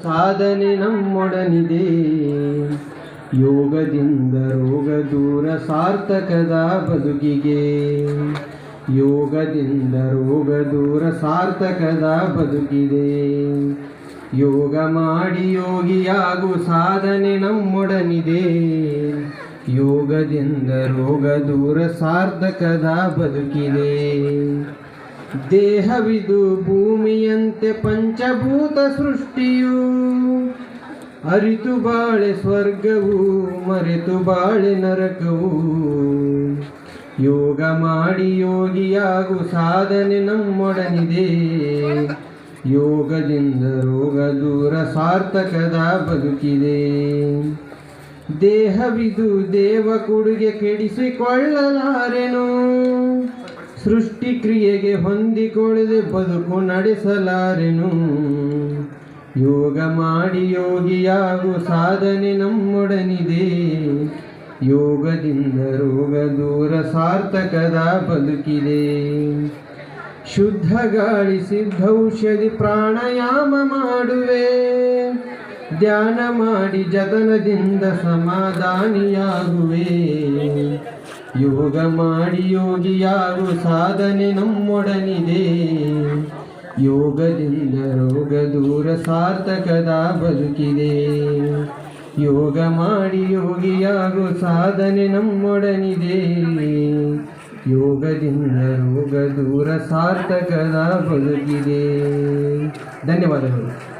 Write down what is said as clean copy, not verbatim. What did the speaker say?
ಸಾಧನೆ ನಮ್ಮೊಡನಿದೆ. ಯೋಗದಿಂದ ರೋಗ ದೂರ ಸಾರ್ಥಕದ ಬದುಕಿಗೆ. ಯೋಗದಿಂದ ರೋಗ ದೂರ ಸಾರ್ಥಕದ ಬದುಕಿದೆ. ಯೋಗ ಮಾಡಿ ಯೋಗಿಯಾಗು ಸಾಧನೆ ನಮ್ಮೊಡನಿದೆ. ಯೋಗದಿಂದ ರೋಗ ದೂರ ಸಾರ್ಥಕದ ಬದುಕಿದೆ. ದೇಹವಿದು ಭೂಮಿಯಂತೆ ಪಂಚಭೂತ ಸೃಷ್ಟಿಯು. ಅರಿತು ಬಾಳೆ ಸ್ವರ್ಗವು ಮರೆತು ಬಾಳೆ ನರಕವು. ಯೋಗ ಮಾಡಿ ಯೋಗಿಯಾಗು ಸಾಧನೆ ನಮ್ಮೊಡನಿದೆ. ಯೋಗದಿಂದ ರೋಗ ದೂರ ಸಾರ್ಥಕದ ಬದುಕಿದೆ. ದೇಹವಿದು ದೇವ ಕೊಡುಗೆ ಕೆಡಿಸಿಕೊಳ್ಳಲಾರೆನು. ಸೃಷ್ಟಿ ಕ್ರಿಯೆಗೆ ಹೊಂದಿಕೊಳ್ಳದೆ ಬದುಕು ನಡೆಸಲಾರೆನು. ಯೋಗ ಮಾಡಿ ಯೋಗಿಯಾಗು ಸಾಧನೆ ನಮ್ಮೊಡನಿದೆ. ಯೋಗದಿಂದ ರೋಗ ದೂರ ಸಾರ್ಥಕದ ಬದುಕಿದೆ. ಶುದ್ಧ ಗಾಳಿ ಸಿದ್ಧೌಷಧಿ ಪ್ರಾಣಾಯಾಮ ಮಾಡುವೆ. ಧ್ಯಾನ ಮಾಡಿ ಜತನದಿಂದ ಸಮಾಧಾನಿಯಾಗುವೆ. ಯೋಗ ಮಾಡಿ ಯೋಗಿಯಾಗು ಸಾಧನೆ ನಮ್ಮೊಡನಿದೆ. ಯೋಗದಿಂದ ರೋಗ ದೂರ ಸಾರ್ಥಕದ ಬದುಕಿದೆ. ಯೋಗ ಮಾಡಿ ಯೋಗಿಯಾಗು ಸಾಧನೆ ನಮ್ಮೊಡನಿದೆ. ಯೋಗದಿಂದ ರೋಗ ದೂರ ಸಾರ್ಥಕದ ಬದುಕಿದೆ. ಧನ್ಯವಾದಗಳು.